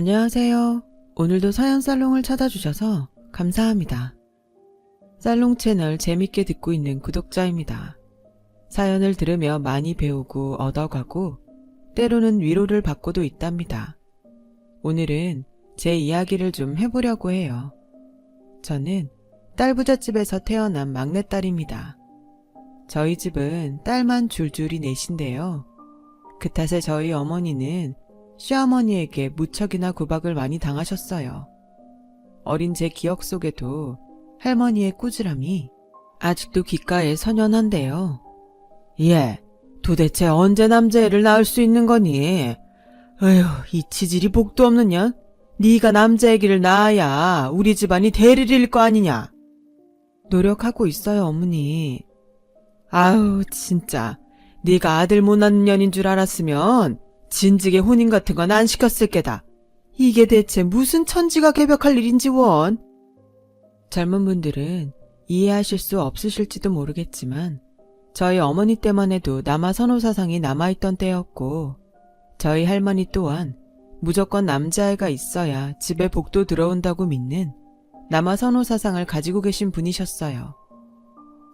안녕하세요. 오늘도 사연 살롱을 찾아주셔서 감사합니다. 살롱 채널 재밌게 듣고 있는 구독자입니다. 사연을 들으며 많이 배우고 얻어가고 때로는 위로를 받고도 있답니다. 오늘은 제 이야기를 좀 해보려고 해요. 저는 딸부잣집에서 태어난 막내딸입니다. 저희 집은 딸만 줄줄이 넷인데요. 그 탓에 저희 어머니는 시어머니에게 무척이나 구박을 많이 당하셨어요. 어린 제 기억 속에도 할머니의 꾸지람이 아직도 귓가에 선연한데요. 얘, 도대체 언제 남자애를 낳을 수 있는 거니? 에휴, 이 치질이 복도 없는 년? 네가 남자애기를 낳아야 우리 집안이 대를 이을 거 아니냐? 노력하고 있어요, 어머니. 아우, 진짜. 네가 아들 못 낳는 년인 줄 알았으면 진즉에 혼인 같은 건 안 시켰을 게다. 이게 대체 무슨 천지가 개벽할 일인지 원. 젊은 분들은 이해하실 수 없으실지도 모르겠지만 저희 어머니 때만 해도 남아선호 사상이 남아있던 때였고 저희 할머니 또한 무조건 남자애가 있어야 집에 복도 들어온다고 믿는 남아선호 사상을 가지고 계신 분이셨어요.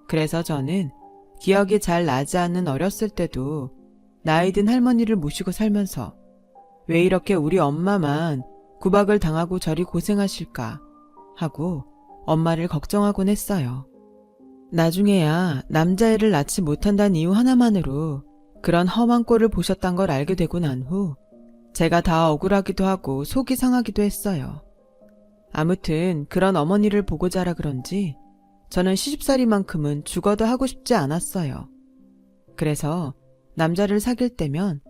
그래서 저는 기억이 잘 나지 않는 어렸을 때도 나이든 할머니를 모시고 살면서 왜 이렇게 우리 엄마만 구박을 당하고 저리 고생하실까 하고 엄마를 걱정하곤 했어요. 나중에야 남자애를 낳지 못한다는 이유 하나만으로 그런 험한 꼴을 보셨단 걸 알게 되고 난 후 제가 다 억울하기도 하고 속이 상하기도 했어요. 아무튼 그런 어머니를 보고 자라 그런지 저는 시집살이만큼은 죽어도 하고 싶지 않았어요. 그래서 남자를 사귈 때면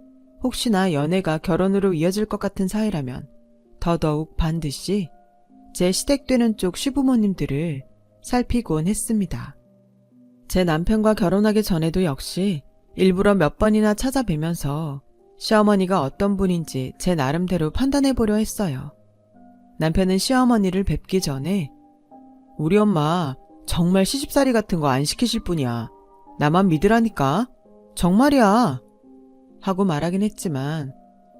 혹시나 연애가 결혼으로 이어질 것 같은 사이라면 더더욱 반드시 제 시댁되는 쪽 시부모님들을 살피곤 했습니다. 제 남편과 결혼하기 전에도 역시 일부러 몇 번이나 찾아뵈면서 시어머니가 어떤 분인지 제 나름대로 판단해보려 했어요. 남편은 시어머니를 뵙기 전에 우리 엄마 정말 시집살이 같은 거 안 시키실 분이야. 나만 믿으라니까. 정말이야. 하고 말하긴 했지만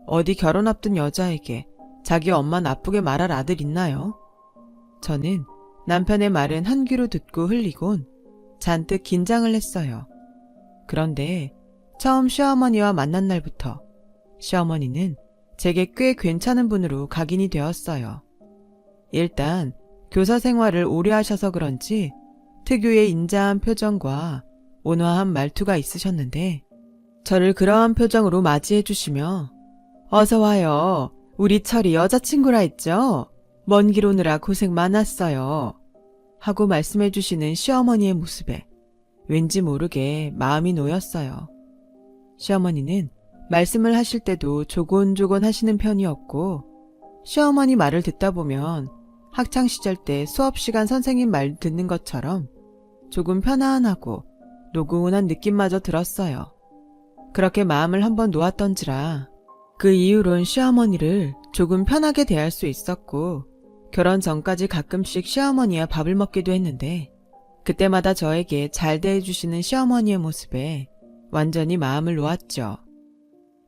어디 결혼 앞둔 여자에게 자기 엄마 나쁘게 말할 아들 있나요? 저는 남편의 말은 한 귀로 듣고 흘리곤 잔뜩 긴장을 했어요. 그런데 처음 시어머니와 만난 날부터 시어머니는 제게 꽤 괜찮은 분으로 각인이 되었어요. 일단 교사 생활을 오래 하셔서 그런지 특유의 인자한 표정과 온화한 말투가 있으셨는데 저를 그러한 표정으로 맞이해 주시며 어서 와요. 우리 철이 여자친구라 했죠? 먼 길 오느라 고생 많았어요. 하고 말씀해 주시는 시어머니의 모습에 왠지 모르게 마음이 놓였어요. 시어머니는 말씀을 하실 때도 조곤조곤 하시는 편이었고 시어머니 말을 듣다 보면 학창시절 때 수업시간 선생님 말 듣는 것처럼 조금 편안하고 노곤한 느낌마저 들었어요. 그렇게 마음을 한번 놓았던지라 그 이후론 시어머니를 조금 편하게 대할 수 있었고 결혼 전까지 가끔씩 시어머니와 밥을 먹기도 했는데 그때마다 저에게 잘 대해주시는 시어머니의 모습에 완전히 마음을 놓았죠.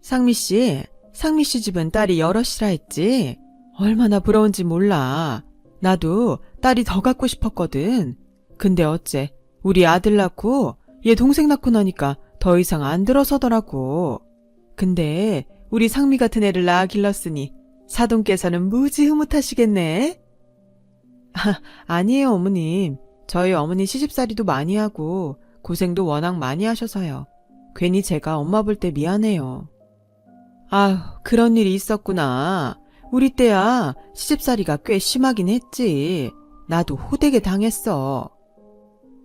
상미씨 집은 딸이 여럿이라 했지? 얼마나 부러운지 몰라. 나도 딸이 더 갖고 싶었거든. 근데 어째 우리 아들 낳고 얘 동생 낳고 나니까 더 이상 안 들어서더라고. 근데 우리 상미 같은 애를 낳아 길렀으니 사돈께서는 무지 흐뭇하시겠네. 아니에요 어머님. 저희 어머니 시집살이도 많이 하고 고생도 워낙 많이 하셔서요. 괜히 제가 엄마 볼 때 미안해요. 아휴, 그런 일이 있었구나. 우리 때야 시집살이가 꽤 심하긴 했지. 나도 호되게 당했어.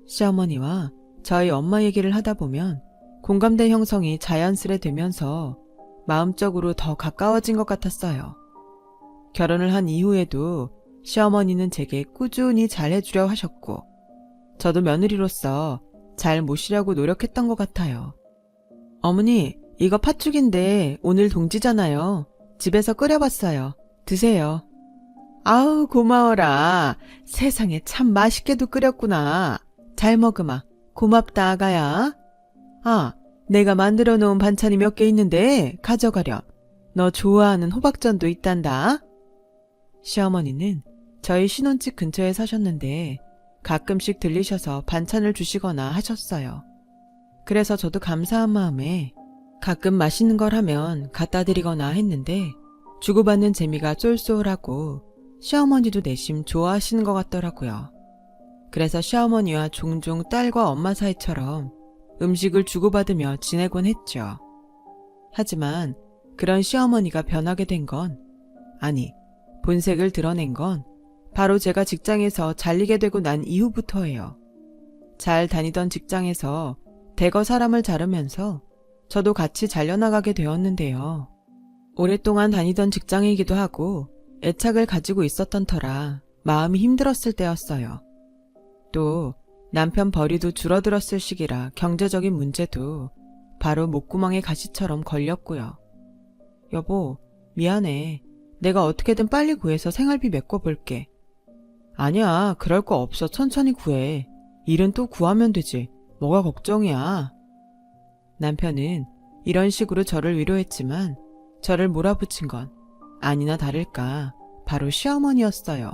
시어머니와 저희 엄마 얘기를 하다 보면 공감대 형성이 자연스레 되면서 마음적으로 더 가까워진 것 같았어요. 결혼을 한 이후에도 시어머니는 제게 꾸준히 잘해주려 하셨고 저도 며느리로서 잘 모시려고 노력했던 것 같아요. 어머니, 이거 팥죽인데 오늘 동지잖아요. 집에서 끓여봤어요. 드세요. 아우 고마워라. 세상에 참 맛있게도 끓였구나. 잘 먹으마. 고맙다 아가야. 아, 내가 만들어 놓은 반찬이 몇 개 있는데 가져가렴. 너 좋아하는 호박전도 있단다. 시어머니는 저희 신혼집 근처에 사셨는데 가끔씩 들리셔서 반찬을 주시거나 하셨어요. 그래서 저도 감사한 마음에 가끔 맛있는 걸 하면 갖다 드리거나 했는데 주고받는 재미가 쏠쏠하고 시어머니도 내심 좋아하시는 것 같더라고요. 그래서 시어머니와 종종 딸과 엄마 사이처럼 음식을 주고받으며 지내곤 했죠. 하지만 그런 시어머니가 변하게 된 건, 아니, 본색을 드러낸 건 바로 제가 직장에서 잘리게 되고 난 이후부터예요. 잘 다니던 직장에서 대거 사람을 자르면서 저도 같이 잘려나가게 되었는데요. 오랫동안 다니던 직장이기도 하고 애착을 가지고 있었던 터라 마음이 힘들었을 때였어요. 또 남편 벌이도 줄어들었을 시기라 경제적인 문제도 바로 목구멍에 가시처럼 걸렸고요. 여보, 미안해. 내가 어떻게든 빨리 구해서 생활비 메꿔볼게. 아니야, 그럴 거 없어. 천천히 구해. 일은 또 구하면 되지. 뭐가 걱정이야. 남편은 이런 식으로 저를 위로했지만 저를 몰아붙인 건 아니나 다를까 바로 시어머니였어요.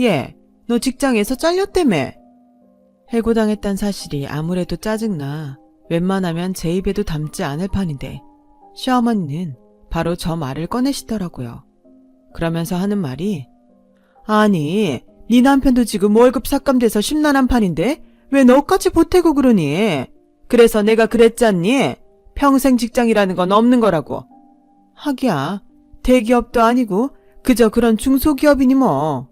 얘, 너 직장에서 잘렸다며. 해고당했단 사실이 아무래도 짜증나 웬만하면 제 입에도 담지 않을 판인데 시어머니는 바로 저 말을 꺼내시더라고요. 그러면서 하는 말이, 아니, 네 남편도 지금 월급 삭감돼서 심란한 판인데 왜 너까지 보태고 그러니? 그래서 내가 그랬잖니? 평생 직장이라는 건 없는 거라고. 하기야, 대기업도 아니고 그저 그런 중소기업이니 뭐.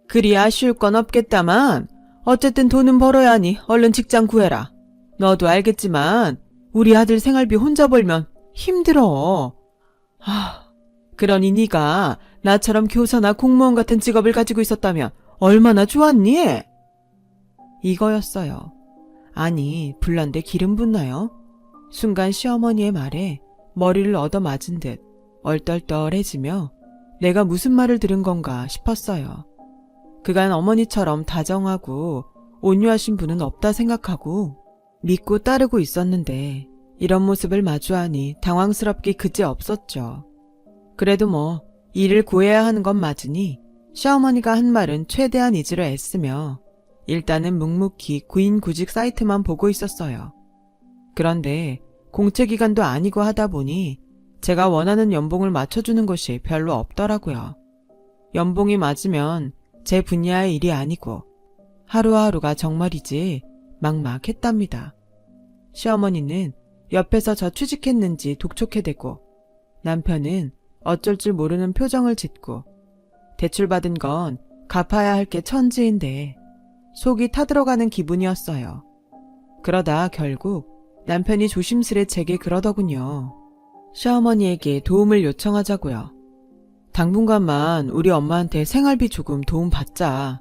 그리 아쉬울 건 없겠다만 어쨌든 돈은 벌어야 하니 얼른 직장 구해라. 너도 알겠지만 우리 아들 생활비 혼자 벌면 힘들어. 그러니 네가 나처럼 교사나 공무원 같은 직업을 가지고 있었다면 얼마나 좋았니? 이거였어요. 아니, 불난데 기름 붓나요? 순간 시어머니의 말에 머리를 얻어맞은 듯 얼떨떨해지며 내가 무슨 말을 들은 건가 싶었어요. 그간 어머니처럼 다정하고 온유하신 분은 없다 생각하고 믿고 따르고 있었는데 이런 모습을 마주하니 당황스럽기 그지없었죠. 그래도 뭐 일을 구해야 하는 건 맞으니 시어머니가 한 말은 최대한 잊으려 애쓰며 일단은 묵묵히 구인구직 사이트만 보고 있었어요. 그런데 공채기간도 아니고 하다 보니 제가 원하는 연봉을 맞춰주는 곳이 별로 없더라고요. 연봉이 맞으면 제 분야의 일이 아니고 하루하루가 정말이지 막막했답니다. 시어머니는 옆에서 저 취직했는지 독촉해대고 남편은 어쩔 줄 모르는 표정을 짓고 대출받은 건 갚아야 할 게 천지인데 속이 타들어가는 기분이었어요. 그러다 결국 남편이 조심스레 제게 그러더군요. 시어머니에게 도움을 요청하자고요. 당분간만 우리 엄마한테 생활비 조금 도움 받자.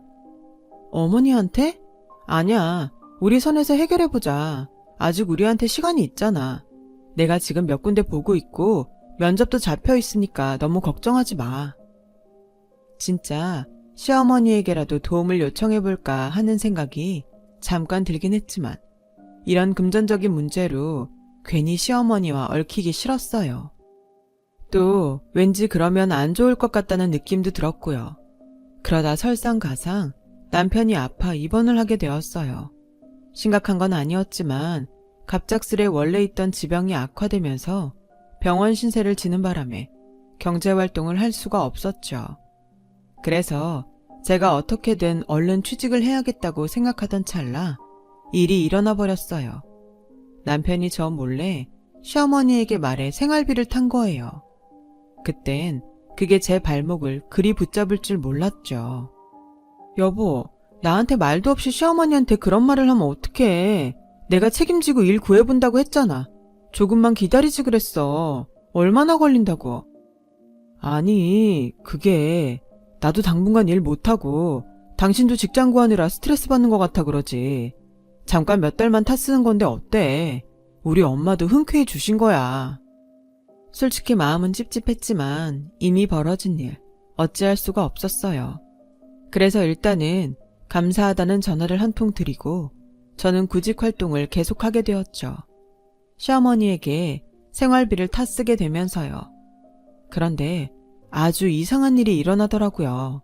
어머니한테? 아니야. 우리 선에서 해결해보자. 아직 우리한테 시간이 있잖아. 내가 지금 몇 군데 보고 있고 면접도 잡혀 있으니까 너무 걱정하지 마. 진짜 시어머니에게라도 도움을 요청해볼까 하는 생각이 잠깐 들긴 했지만 이런 금전적인 문제로 괜히 시어머니와 얽히기 싫었어요. 또 왠지 그러면 안 좋을 것 같다는 느낌도 들었고요. 그러다 설상가상 남편이 아파 입원을 하게 되었어요. 심각한 건 아니었지만 갑작스레 원래 있던 지병이 악화되면서 병원 신세를 지는 바람에 경제활동을 할 수가 없었죠. 그래서 제가 어떻게든 얼른 취직을 해야겠다고 생각하던 찰나 일이 일어나 버렸어요. 남편이 저 몰래 시어머니에게 말해 생활비를 탄 거예요. 그땐 그게 제 발목을 그리 붙잡을 줄 몰랐죠. 여보, 나한테 말도 없이 시어머니한테 그런 말을 하면 어떡해. 내가 책임지고 일 구해본다고 했잖아. 조금만 기다리지 그랬어. 얼마나 걸린다고. 아니, 그게 나도 당분간 일 못하고 당신도 직장 구하느라 스트레스 받는 것 같아 그러지. 잠깐 몇 달만 탓쓰는 건데 어때? 우리 엄마도 흔쾌히 주신 거야. 솔직히 마음은 찝찝했지만 이미 벌어진 일 어찌할 수가 없었어요. 그래서 일단은 감사하다는 전화를 한 통 드리고 저는 구직 활동을 계속하게 되었죠. 시어머니에게 생활비를 탓쓰게 되면서요. 그런데 아주 이상한 일이 일어나더라고요.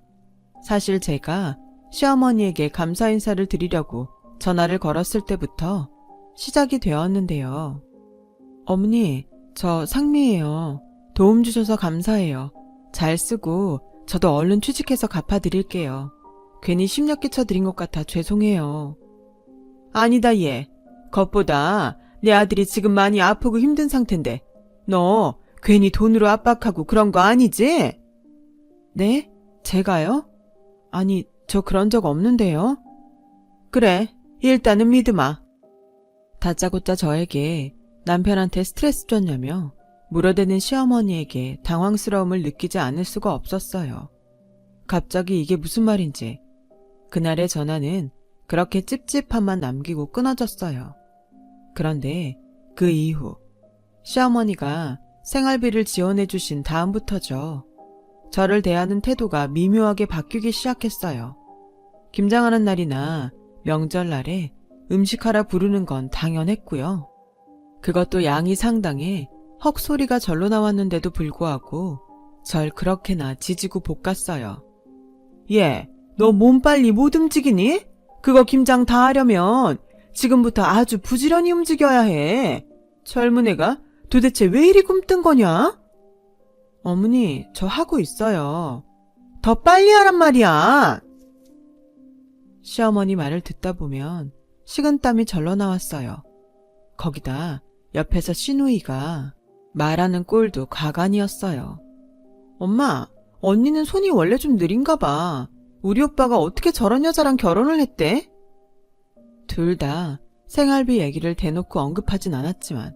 사실 제가 시어머니에게 감사 인사를 드리려고 전화를 걸었을 때부터 시작이 되었는데요. 어머니, 저 상미예요. 도움 주셔서 감사해요. 잘 쓰고 저도 얼른 취직해서 갚아드릴게요. 괜히 심력 끼쳐드린 것 같아 죄송해요. 아니다 얘. 겉보다 내 아들이 지금 많이 아프고 힘든 상태인데 너 괜히 돈으로 압박하고 그런 거 아니지? 네? 제가요? 아니, 저 그런 적 없는데요. 그래, 일단은 믿으마. 다짜고짜 저에게 남편한테 스트레스 줬냐며 물어대는 시어머니에게 당황스러움을 느끼지 않을 수가 없었어요. 갑자기 이게 무슨 말인지 그날의 전화는 그렇게 찝찝함만 남기고 끊어졌어요. 그런데 그 이후 시어머니가 생활비를 지원해 주신 다음부터죠. 저를 대하는 태도가 미묘하게 바뀌기 시작했어요. 김장하는 날이나 명절날에 음식하라 부르는 건 당연했고요. 그것도 양이 상당해 헉소리가 절로 나왔는데도 불구하고 절 그렇게나 지지고 볶았어요. 얘, 너 몸 빨리 못 움직이니? 그거 김장 다 하려면 지금부터 아주 부지런히 움직여야 해. 젊은 애가 도대체 왜 이리 굼뜬 거냐? 어머니, 저 하고 있어요. 더 빨리 하란 말이야. 시어머니 말을 듣다 보면 식은땀이 절로 나왔어요. 거기다 옆에서 시누이가 말하는 꼴도 가관이었어요. 엄마, 언니는 손이 원래 좀 느린가 봐. 우리 오빠가 어떻게 저런 여자랑 결혼을 했대? 둘 다 생활비 얘기를 대놓고 언급하진 않았지만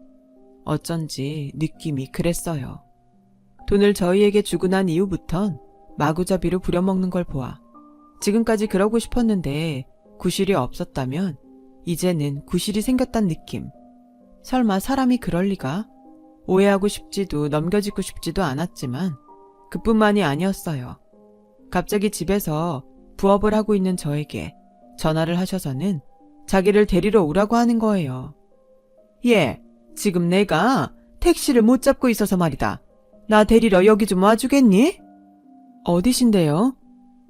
어쩐지 느낌이 그랬어요. 돈을 저희에게 주고 난 이후부턴 마구잡이로 부려먹는 걸 보아 지금까지 그러고 싶었는데 구실이 없었다면 이제는 구실이 생겼단 느낌. 설마 사람이 그럴 리가? 오해하고 싶지도 넘겨짚고 싶지도 않았지만 그뿐만이 아니었어요. 갑자기 집에서 부업을 하고 있는 저에게 전화를 하셔서는 자기를 데리러 오라고 하는 거예요. 예, 지금 내가 택시를 못 잡고 있어서 말이다. 나 데리러 여기 좀 와주겠니? 어디신데요?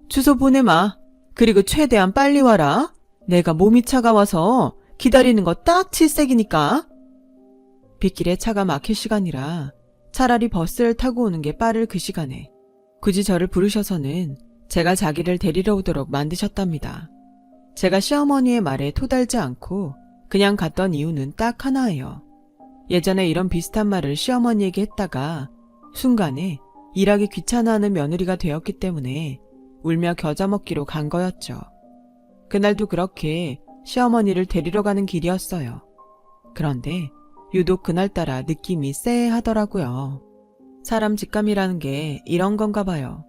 주소 보내마. 그리고 최대한 빨리 와라. 내가 몸이 차가워서 기다리는 거 딱 7색이니까. 빗길에 차가 막힐 시간이라 차라리 버스를 타고 오는 게 빠를 그 시간에 굳이 저를 부르셔서는 제가 자기를 데리러 오도록 만드셨답니다. 제가 시어머니의 말에 토달지 않고 그냥 갔던 이유는 딱 하나예요. 예전에 이런 비슷한 말을 시어머니에게 했다가 순간에 일하기 귀찮아하는 며느리가 되었기 때문에 울며 겨자 먹기로 간 거였죠. 그날도 그렇게 시어머니를 데리러 가는 길이었어요. 그런데 유독 그날따라 느낌이 쎄하더라고요. 사람 직감이라는 게 이런 건가 봐요.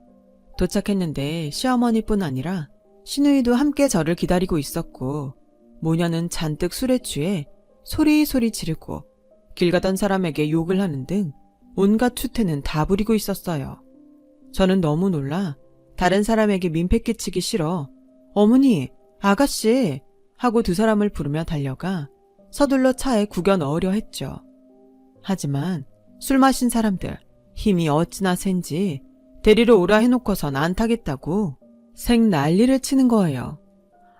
도착했는데 시어머니뿐 아니라 시누이도 함께 저를 기다리고 있었고 모녀는 잔뜩 술에 취해 소리소리 지르고 길 가던 사람에게 욕을 하는 등 온갖 추태는 다 부리고 있었어요. 저는 너무 놀라 다른 사람에게 민폐 끼치기 싫어 어머니, 아가씨 하고 두 사람을 부르며 달려가 서둘러 차에 구겨 넣으려 했죠. 하지만 술 마신 사람들 힘이 어찌나 센지 데리러 오라 해놓고선 안 타겠다고 생 난리를 치는 거예요.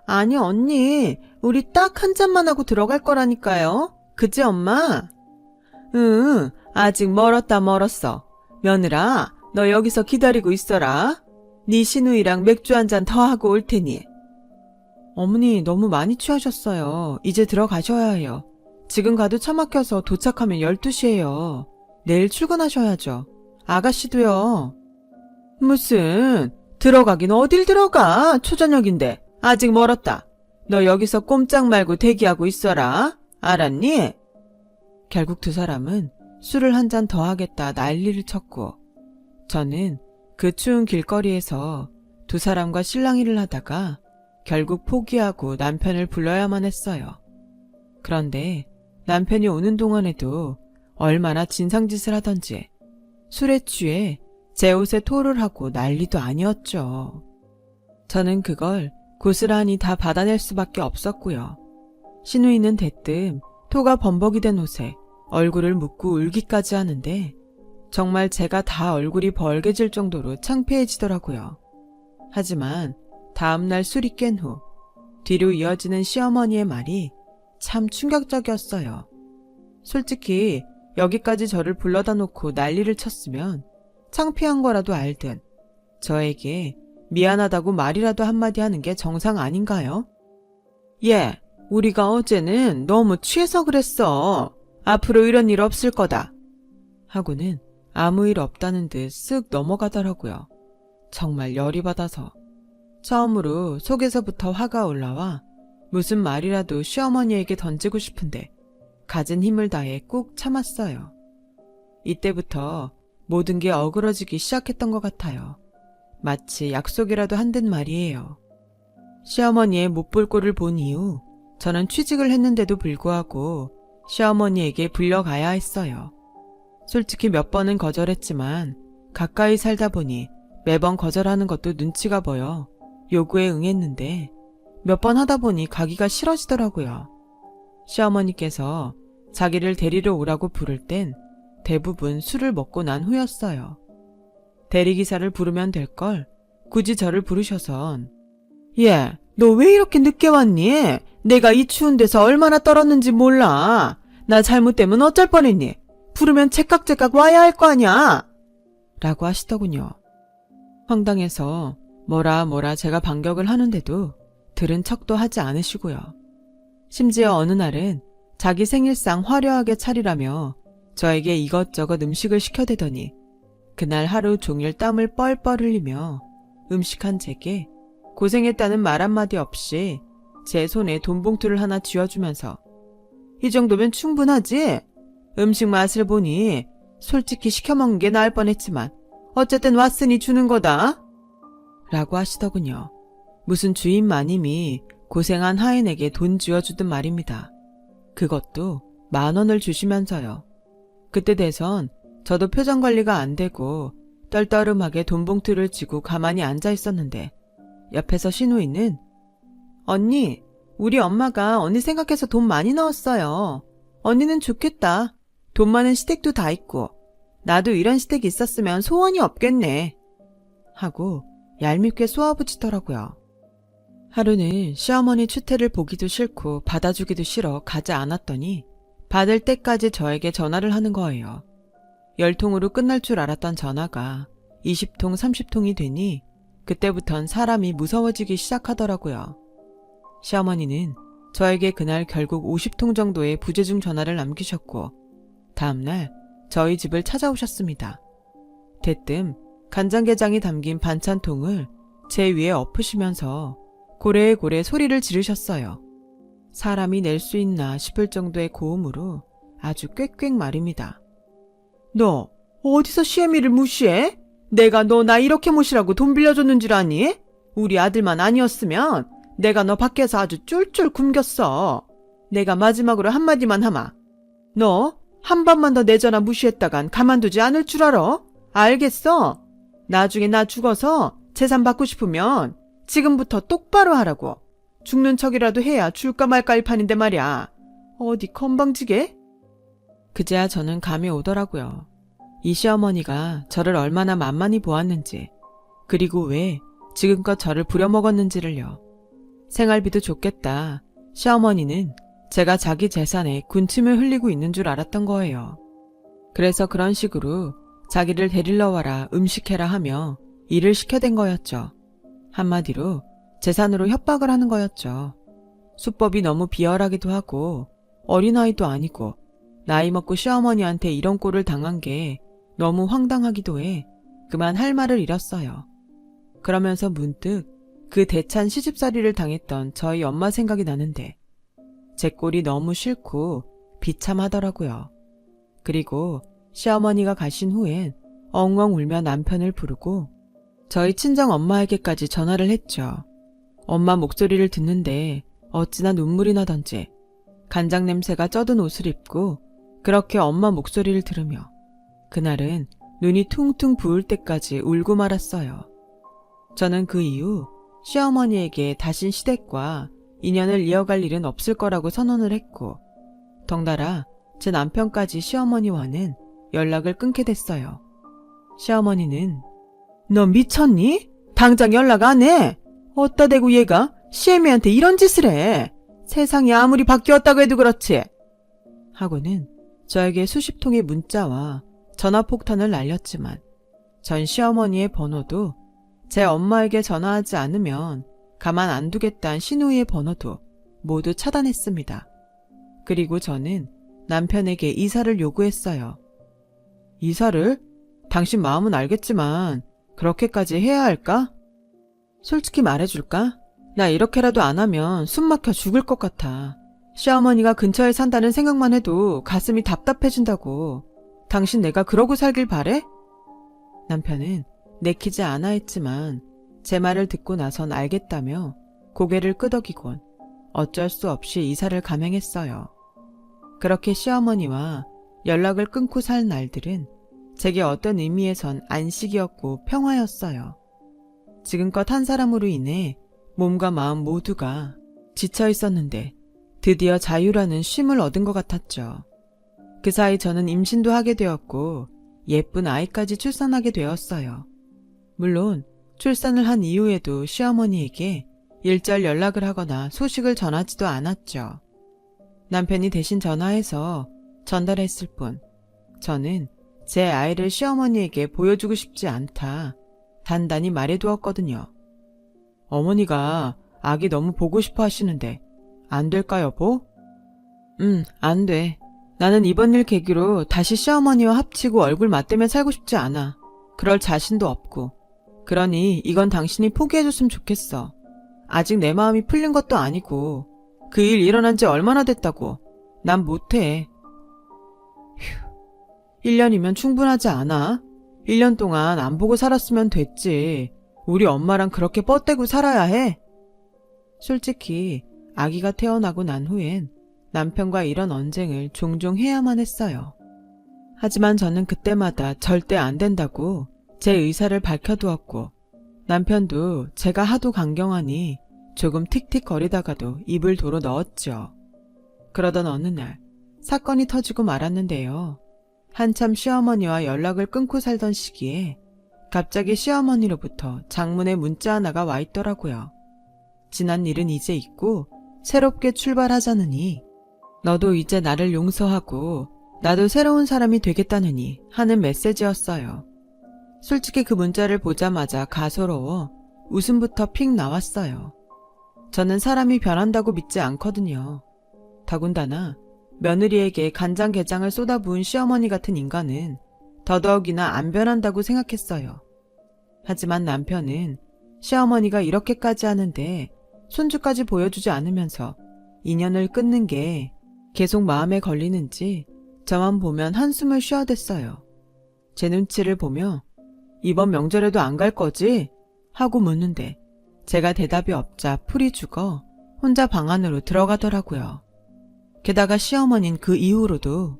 아니 언니, 우리 딱 한 잔만 하고 들어갈 거라니까요. 그치 엄마? 응, 아직 멀었다 멀었어. 며느라, 너 여기서 기다리고 있어라. 네 시누이랑 맥주 한 잔 더 하고 올 테니. 어머니 너무 많이 취하셨어요. 이제 들어가셔야 해요. 지금 가도 차 막혀서 도착하면 12시예요. 내일 출근하셔야죠. 아가씨도요. 무슨 들어가긴 어딜 들어가. 초저녁인데 아직 멀었다. 너 여기서 꼼짝 말고 대기하고 있어라. 알았니? 결국 두 사람은 술을 한 잔 더 하겠다 난리를 쳤고 저는 그 추운 길거리에서 두 사람과 실랑이를 하다가 결국 포기하고 남편을 불러야만 했어요. 그런데 남편이 오는 동안에도 얼마나 진상짓을 하던지 술에 취해 제 옷에 토를 하고 난리도 아니었죠. 저는 그걸 고스란히 다 받아낼 수밖에 없었고요. 시누이는 대뜸 토가 범벅이 된 옷에 얼굴을 묶고 울기까지 하는데 정말 제가 다 얼굴이 벌개질 정도로 창피해지더라고요. 하지만 다음날 술이 깬 후 뒤로 이어지는 시어머니의 말이 참 충격적이었어요. 솔직히 여기까지 저를 불러다 놓고 난리를 쳤으면 창피한 거라도 알든 저에게 미안하다고 말이라도 한마디 하는 게 정상 아닌가요? 예, 우리가 어제는 너무 취해서 그랬어. 앞으로 이런 일 없을 거다. 하고는 아무 일 없다는 듯 쓱 넘어가더라고요. 정말 열이 받아서. 처음으로 속에서부터 화가 올라와 무슨 말이라도 시어머니에게 던지고 싶은데 가진 힘을 다해 꾹 참았어요. 이때부터 모든 게 어그러지기 시작했던 것 같아요. 마치 약속이라도 한 듯 말이에요. 시어머니의 못 볼 꼴을 본 이후 저는 취직을 했는데도 불구하고 시어머니에게 불려가야 했어요. 솔직히 몇 번은 거절했지만 가까이 살다 보니 매번 거절하는 것도 눈치가 보여 요구에 응했는데 몇 번 하다 보니 가기가 싫어지더라고요. 시어머니께서 자기를 데리러 오라고 부를 땐 대부분 술을 먹고 난 후였어요. 대리기사를 부르면 될 걸 굳이 저를 부르셔선 예, 너 왜 이렇게 늦게 왔니? 내가 이 추운 데서 얼마나 떨었는지 몰라. 나 잘못되면 어쩔 뻔했니? 부르면 제깍제깍 와야 할 거 아냐? 라고 하시더군요. 황당해서 뭐라 제가 반격을 하는데도 들은 척도 하지 않으시고요. 심지어 어느 날은 자기 생일상 화려하게 차리라며 저에게 이것저것 음식을 시켜대더니 그날 하루 종일 땀을 뻘뻘 흘리며 음식한 제게 고생했다는 말 한마디 없이 제 손에 돈봉투를 하나 쥐어주면서 이 정도면 충분하지? 음식 맛을 보니 솔직히 시켜먹는 게 나을 뻔했지만 어쨌든 왔으니 주는 거다. 라고 하시더군요. 무슨 주인 마님이 고생한 하인에게 돈 쥐어주듯 말입니다. 그것도 10,000원을 주시면서요. 그때 돼선 저도 표정 관리가 안 되고 떨떠름하게 돈봉투를 쥐고 가만히 앉아 있었는데 옆에서 신우이는 언니, 우리 엄마가 언니 생각해서 돈 많이 넣었어요. 언니는 좋겠다. 돈 많은 시댁도 다 있고 나도 이런 시댁이 있었으면 소원이 없겠네. 하고 얄밉게 쏘아붙이더라고요. 하루는 시어머니 추태를 보기도 싫고 받아주기도 싫어 가지 않았더니 받을 때까지 저에게 전화를 하는 거예요. 10통으로 끝날 줄 알았던 전화가 20통, 30통이 되니 그때부턴 사람이 무서워지기 시작하더라고요. 시어머니는 저에게 그날 결국 50통 정도의 부재중 전화를 남기셨고 다음날 저희 집을 찾아오셨습니다. 대뜸 간장게장이 담긴 반찬통을 제 위에 엎으시면서 고래고래 소리를 지르셨어요. 사람이 낼 수 있나 싶을 정도의 고음으로 아주 꽥꽥 말입니다. 너 어디서 시애미를 무시해? 내가 너 나 이렇게 모시라고 돈 빌려줬는 줄 아니? 우리 아들만 아니었으면 내가 너 밖에서 아주 쫄쫄 굶겼어. 내가 마지막으로 한마디만 하마. 너 한 번만 더 내 전화 무시했다간 가만두지 않을 줄 알아? 알겠어? 나중에 나 죽어서 재산 받고 싶으면 지금부터 똑바로 하라고. 죽는 척이라도 해야 줄까 말까 할 판인데 말이야. 어디 건방지게? 그제야 저는 감이 오더라고요. 이 시어머니가 저를 얼마나 만만히 보았는지, 그리고 왜 지금껏 저를 부려먹었는지를요. 생활비도 좋겠다. 시어머니는 제가 자기 재산에 군침을 흘리고 있는 줄 알았던 거예요. 그래서 그런 식으로 자기를 데리러 와라, 음식해라 하며 일을 시켜댄 거였죠. 한마디로 재산으로 협박을 하는 거였죠. 수법이 너무 비열하기도 하고 어린아이도 아니고 나이 먹고 시어머니한테 이런 꼴을 당한 게 너무 황당하기도 해 그만 할 말을 잃었어요. 그러면서 문득 그 대찬 시집살이를 당했던 저희 엄마 생각이 나는데 제 꼴이 너무 싫고 비참하더라고요. 그리고 시어머니가 가신 후엔 엉엉 울며 남편을 부르고 저희 친정 엄마에게까지 전화를 했죠. 엄마 목소리를 듣는데 어찌나 눈물이 나던지 간장 냄새가 쩌든 옷을 입고 그렇게 엄마 목소리를 들으며 그날은 눈이 퉁퉁 부을 때까지 울고 말았어요. 저는 그 이후 시어머니에게 다신 시댁과 인연을 이어갈 일은 없을 거라고 선언을 했고 덩달아 제 남편까지 시어머니와는 연락을 끊게 됐어요. 시어머니는 너 미쳤니? 당장 연락 안 해. 어따 대고 얘가 시애미한테 이런 짓을 해. 세상이 아무리 바뀌었다고 해도 그렇지. 하고는 저에게 수십 통의 문자와 전화폭탄을 날렸지만 전 시어머니의 번호도 제 엄마에게 전화하지 않으면 가만 안 두겠다는 신우이의 번호도 모두 차단했습니다. 그리고 저는 남편에게 이사를 요구했어요. 이사를? 당신 마음은 알겠지만 그렇게까지 해야 할까? 솔직히 말해줄까? 나 이렇게라도 안 하면 숨 막혀 죽을 것 같아. 시어머니가 근처에 산다는 생각만 해도 가슴이 답답해진다고. 당신 내가 그러고 살길 바래? 남편은 내키지 않아 했지만 제 말을 듣고 나선 알겠다며 고개를 끄덕이곤 어쩔 수 없이 이사를 감행했어요. 그렇게 시어머니와 연락을 끊고 살 날들은 제게 어떤 의미에선 안식이었고 평화였어요. 지금껏 한 사람으로 인해 몸과 마음 모두가 지쳐 있었는데 드디어 자유라는 쉼을 얻은 것 같았죠. 그 사이 저는 임신도 하게 되었고 예쁜 아이까지 출산하게 되었어요. 물론 출산을 한 이후에도 시어머니에게 일절 연락을 하거나 소식을 전하지도 않았죠. 남편이 대신 전화해서 전달했을 뿐 저는 제 아이를 시어머니에게 보여주고 싶지 않다 단단히 말해두었거든요. 어머니가 아기 너무 보고 싶어 하시는데 안 될까 여보? 안 돼. 나는 이번 일 계기로 다시 시어머니와 합치고 얼굴 맞대며 살고 싶지 않아. 그럴 자신도 없고. 그러니 이건 당신이 포기해줬으면 좋겠어. 아직 내 마음이 풀린 것도 아니고 그 일 일어난 지 얼마나 됐다고. 난 못해. 휴, 1년이면 충분하지 않아? 1년 동안 안 보고 살았으면 됐지. 우리 엄마랑 그렇게 뻗대고 살아야 해? 솔직히 아기가 태어나고 난 후엔 남편과 이런 언쟁을 종종 해야만 했어요. 하지만 저는 그때마다 절대 안 된다고 제 의사를 밝혀두었고 남편도 제가 하도 강경하니 조금 틱틱거리다가도 입을 도로 넣었죠. 그러던 어느 날 사건이 터지고 말았는데요. 한참 시어머니와 연락을 끊고 살던 시기에 갑자기 시어머니로부터 장문의 문자 하나가 와 있더라고요. 지난 일은 이제 잊고 새롭게 출발하자느니 너도 이제 나를 용서하고 나도 새로운 사람이 되겠다느니 하는 메시지였어요. 솔직히 그 문자를 보자마자 가소로워 웃음부터 픽 나왔어요. 저는 사람이 변한다고 믿지 않거든요. 더군다나 며느리에게 간장게장을 쏟아부은 시어머니 같은 인간은 더더욱이나 안 변한다고 생각했어요. 하지만 남편은 시어머니가 이렇게까지 하는데 손주까지 보여주지 않으면서 인연을 끊는 게 계속 마음에 걸리는지 저만 보면 한숨을 쉬어댔어요. 제 눈치를 보며 이번 명절에도 안 갈 거지? 하고 묻는데 제가 대답이 없자 풀이 죽어 혼자 방 안으로 들어가더라고요. 게다가 시어머니는 그 이후로도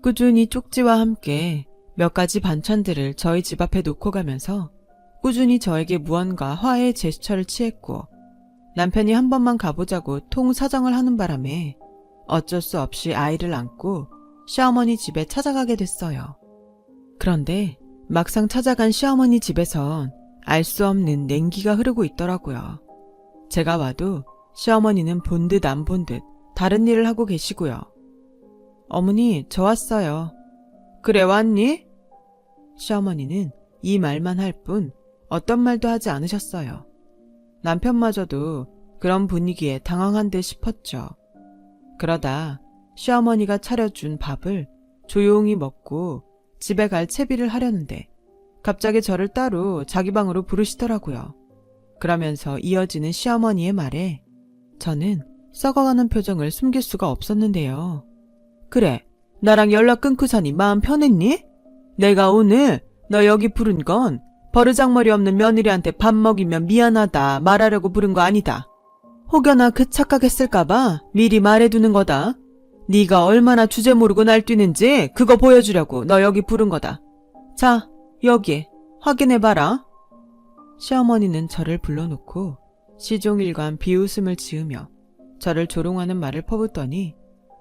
꾸준히 쪽지와 함께 몇 가지 반찬들을 저희 집 앞에 놓고 가면서 꾸준히 저에게 무언가 화해의 제스처를 취했고 남편이 한 번만 가보자고 통사정을 하는 바람에 어쩔 수 없이 아이를 안고 시어머니 집에 찾아가게 됐어요. 그런데 막상 찾아간 시어머니 집에선 알 수 없는 냉기가 흐르고 있더라고요. 제가 와도 시어머니는 본 듯 안 본 듯 다른 일을 하고 계시고요. 어머니, 저 왔어요. 그래 왔니? 시어머니는 이 말만 할 뿐 어떤 말도 하지 않으셨어요. 남편마저도 그런 분위기에 당황한 듯 싶었죠. 그러다 시어머니가 차려준 밥을 조용히 먹고 집에 갈 채비를 하려는데 갑자기 저를 따로 자기 방으로 부르시더라고요. 그러면서 이어지는 시어머니의 말에 저는 썩어가는 표정을 숨길 수가 없었는데요. 그래, 나랑 연락 끊고서니 마음 편했니? 내가 오늘 너 여기 부른 건 버르장머리 없는 며느리한테 밥 먹이면 미안하다 말하려고 부른 거 아니다. 혹여나 그 착각했을까봐 미리 말해두는 거다. 네가 얼마나 주제 모르고 날뛰는지 그거 보여주려고 너 여기 부른 거다. 자, 여기 확인해봐라. 시어머니는 저를 불러놓고 시종일관 비웃음을 지으며 저를 조롱하는 말을 퍼붓더니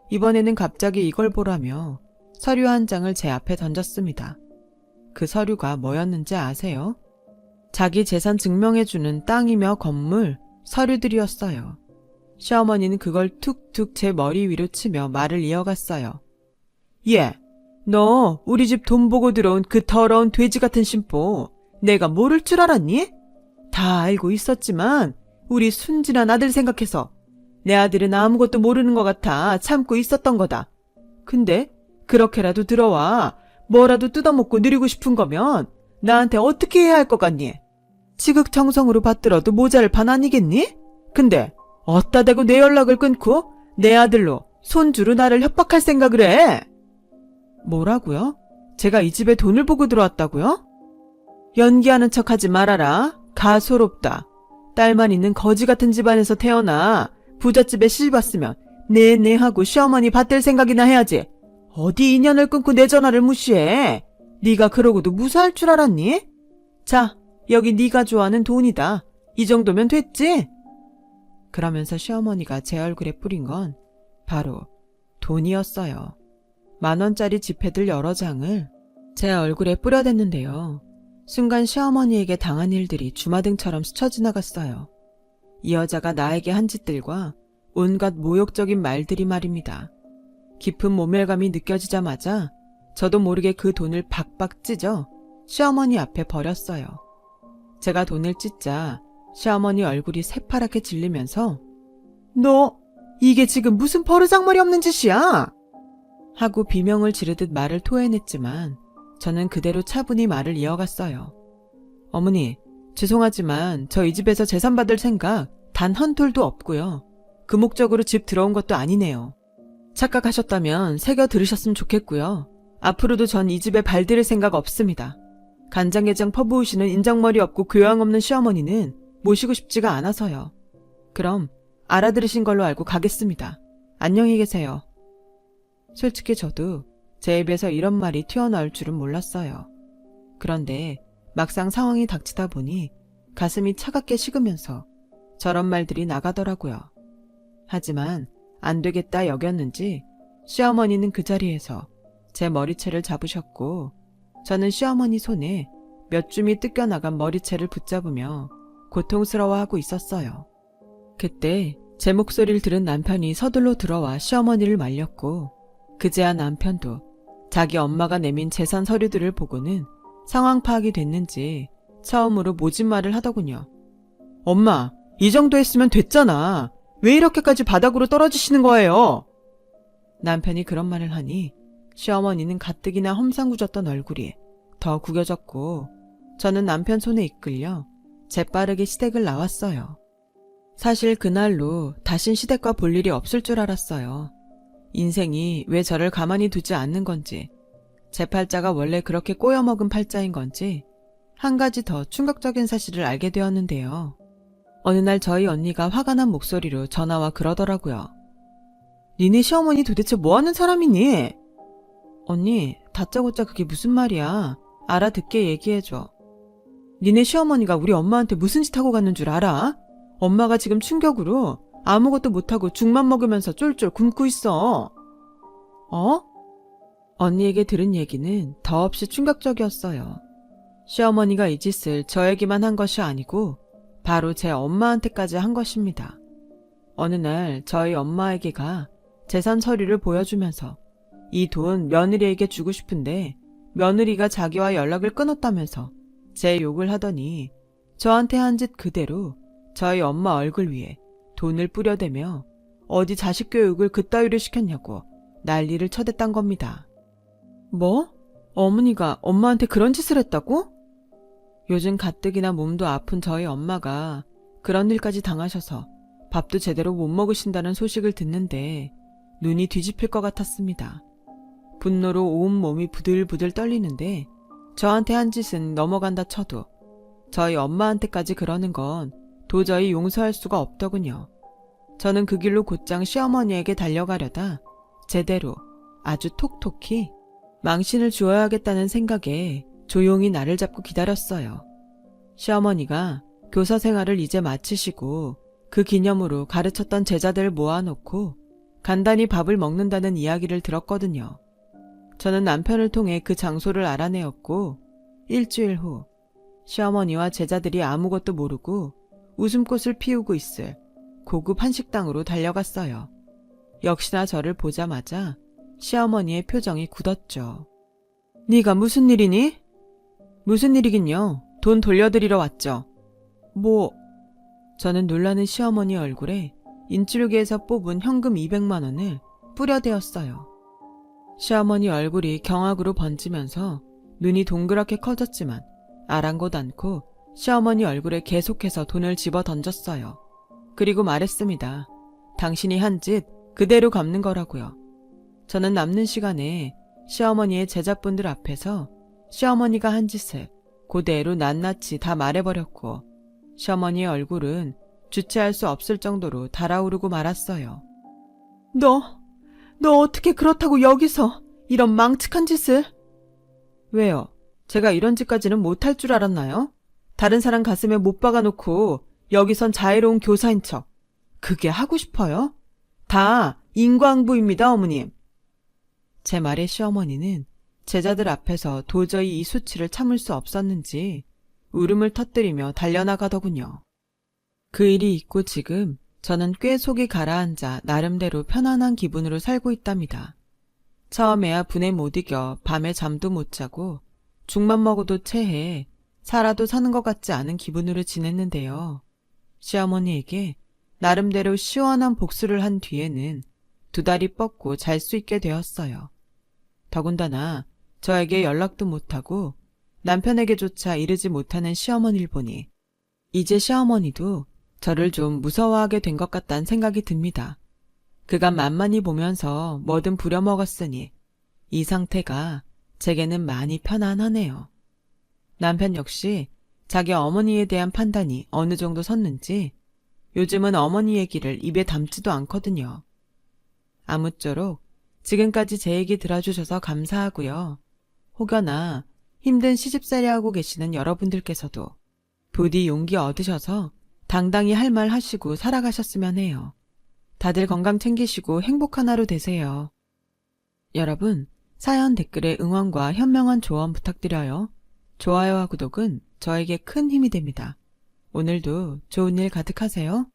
이번에는 갑자기 이걸 보라며 서류 한 장을 제 앞에 던졌습니다. 그 서류가 뭐였는지 아세요? 자기 재산 증명해주는 땅이며 건물, 서류들이었어요. 시어머니는 그걸 툭툭 제 머리 위로 치며 말을 이어갔어요. 예, 너 우리 집 돈 보고 들어온 그 더러운 돼지 같은 심보 내가 모를 줄 알았니? 다 알고 있었지만 우리 순진한 아들 생각해서 내 아들은 아무것도 모르는 것 같아 참고 있었던 거다. 근데 그렇게라도 들어와 뭐라도 뜯어먹고 누리고 싶은 거면 나한테 어떻게 해야 할 것 같니? 지극정성으로 받들어도 모자랄 판 아니겠니? 근데 어따 대고 내 연락을 끊고 내 아들로 손주로 나를 협박할 생각을 해. 뭐라고요? 제가 이 집에 돈을 보고 들어왔다고요? 연기하는 척하지 말아라. 가소롭다. 딸만 있는 거지 같은 집안에서 태어나 부잣집에 시집왔으면 네네 하고 시어머니 받들 생각이나 해야지. 어디 인연을 끊고 내 전화를 무시해. 네가 그러고도 무사할 줄 알았니? 자, 여기 네가 좋아하는 돈이다. 이 정도면 됐지? 그러면서 시어머니가 제 얼굴에 뿌린 건 바로 돈이었어요. 10,000원짜리 지폐들 여러 장을 제 얼굴에 뿌려댔는데요. 순간 시어머니에게 당한 일들이 주마등처럼 스쳐 지나갔어요. 이 여자가 나에게 한 짓들과 온갖 모욕적인 말들이 말입니다. 깊은 모멸감이 느껴지자마자 저도 모르게 그 돈을 박박 찢어 시어머니 앞에 버렸어요. 제가 돈을 찢자 시어머니 얼굴이 새파랗게 질리면서 너 이게 지금 무슨 버르장머리 없는 짓이야? 하고 비명을 지르듯 말을 토해냈지만 저는 그대로 차분히 말을 이어갔어요. 어머니, 죄송하지만 저 이 집에서 재산 받을 생각 단 한 톨도 없고요. 그 목적으로 집 들어온 것도 아니네요. 착각하셨다면 새겨 들으셨으면 좋겠고요. 앞으로도 전 이 집에 발들일 생각 없습니다. 간장게장 퍼부으시는 인정머리 없고 교양 없는 시어머니는 모시고 싶지가 않아서요. 그럼 알아들으신 걸로 알고 가겠습니다. 안녕히 계세요. 솔직히 저도 제 입에서 이런 말이 튀어나올 줄은 몰랐어요. 그런데 막상 상황이 닥치다 보니 가슴이 차갑게 식으면서 저런 말들이 나가더라고요. 하지만 안 되겠다 여겼는지 시어머니는 그 자리에서 제 머리채를 잡으셨고 저는 시어머니 손에 몇 줌이 뜯겨나간 머리채를 붙잡으며 고통스러워하고 있었어요. 그때 제 목소리를 들은 남편이 서둘러 들어와 시어머니를 말렸고 그제야 남편도 자기 엄마가 내민 재산 서류들을 보고는 상황 파악이 됐는지 처음으로 모진 말을 하더군요. 엄마, 이 정도 했으면 됐잖아. 왜 이렇게까지 바닥으로 떨어지시는 거예요? 남편이 그런 말을 하니 시어머니는 가뜩이나 험상궂었던 얼굴이 더 구겨졌고 저는 남편 손에 이끌려 재빠르게 시댁을 나왔어요. 사실 그날로 다신 시댁과 볼 일이 없을 줄 알았어요. 인생이 왜 저를 가만히 두지 않는 건지, 제 팔자가 원래 그렇게 꼬여먹은 팔자인 건지 한 가지 더 충격적인 사실을 알게 되었는데요. 어느 날 저희 언니가 화가 난 목소리로 전화와 그러더라고요. 니네 시어머니 도대체 뭐하는 사람이니? 언니, 다짜고짜 그게 무슨 말이야. 알아듣게 얘기해줘. 니네 시어머니가 우리 엄마한테 무슨 짓 하고 갔는 줄 알아? 엄마가 지금 충격으로 아무것도 못하고 죽만 먹으면서 쫄쫄 굶고 있어. 어? 언니에게 들은 얘기는 더없이 충격적이었어요. 시어머니가 이 짓을 저에게만 한 것이 아니고 바로 제 엄마한테까지 한 것입니다. 어느 날 저희 엄마에게가 재산 서류를 보여주면서 이 돈 며느리에게 주고 싶은데 며느리가 자기와 연락을 끊었다면서 제 욕을 하더니 저한테 한 짓 그대로 저희 엄마 얼굴 위에 돈을 뿌려대며 어디 자식 교육을 그따위로 시켰냐고 난리를 쳐댔단 겁니다. 뭐? 어머니가 엄마한테 그런 짓을 했다고? 요즘 가뜩이나 몸도 아픈 저희 엄마가 그런 일까지 당하셔서 밥도 제대로 못 먹으신다는 소식을 듣는데 눈이 뒤집힐 것 같았습니다. 분노로 온 몸이 부들부들 떨리는데 저한테 한 짓은 넘어간다 쳐도 저희 엄마한테까지 그러는 건 도저히 용서할 수가 없더군요. 저는 그 길로 곧장 시어머니에게 달려가려다 제대로 아주 톡톡히 망신을 주어야겠다는 생각에 조용히 나를 잡고 기다렸어요. 시어머니가 교사 생활을 이제 마치시고 그 기념으로 가르쳤던 제자들을 모아놓고 간단히 밥을 먹는다는 이야기를 들었거든요. 저는 남편을 통해 그 장소를 알아내었고 일주일 후 시어머니와 제자들이 아무것도 모르고 웃음꽃을 피우고 있을 고급 한식당으로 달려갔어요. 역시나 저를 보자마자 시어머니의 표정이 굳었죠. 네가 무슨 일이니? 무슨 일이긴요. 돈 돌려드리러 왔죠. 뭐... 저는 놀라는 시어머니 얼굴에 인줄기에서 뽑은 현금 200만 원을 뿌려대었어요. 시어머니 얼굴이 경악으로 번지면서 눈이 동그랗게 커졌지만 아랑곳 않고 시어머니 얼굴에 계속해서 돈을 집어 던졌어요. 그리고 말했습니다. 당신이 한 짓 그대로 갚는 거라고요. 저는 남는 시간에 시어머니의 제자분들 앞에서 시어머니가 한 짓을 그대로 낱낱이 다 말해버렸고 시어머니의 얼굴은 주체할 수 없을 정도로 달아오르고 말았어요. 너 어떻게 그렇다고 여기서 이런 망측한 짓을? 왜요? 제가 이런 짓까지는 못할 줄 알았나요? 다른 사람 가슴에 못 박아놓고 여기선 자애로운 교사인 척. 그게 하고 싶어요? 다 인과응보입니다, 어머님. 제 말에 시어머니는 제자들 앞에서 도저히 이 수치를 참을 수 없었는지 울음을 터뜨리며 달려나가더군요. 그 일이 있고 지금 저는 꽤 속이 가라앉아 나름대로 편안한 기분으로 살고 있답니다. 처음에야 분에 못 이겨 밤에 잠도 못 자고 죽만 먹어도 체해 살아도 사는 것 같지 않은 기분으로 지냈는데요. 시어머니에게 나름대로 시원한 복수를 한 뒤에는 두 다리 뻗고 잘 수 있게 되었어요. 더군다나 저에게 연락도 못하고 남편에게조차 이르지 못하는 시어머니를 보니 이제 시어머니도 저를 좀 무서워하게 된 것 같다는 생각이 듭니다. 그간 만만히 보면서 뭐든 부려먹었으니 이 상태가 제게는 많이 편안하네요. 남편 역시 자기 어머니에 대한 판단이 어느 정도 섰는지 요즘은 어머니 얘기를 입에 담지도 않거든요. 아무쪼록 지금까지 제 얘기 들어주셔서 감사하고요. 혹여나 힘든 시집살이 하고 계시는 여러분들께서도 부디 용기 얻으셔서 당당히 할 말 하시고 살아가셨으면 해요. 다들 건강 챙기시고 행복한 하루 되세요. 여러분, 사연 댓글에 응원과 현명한 조언 부탁드려요. 좋아요와 구독은 저에게 큰 힘이 됩니다. 오늘도 좋은 일 가득하세요.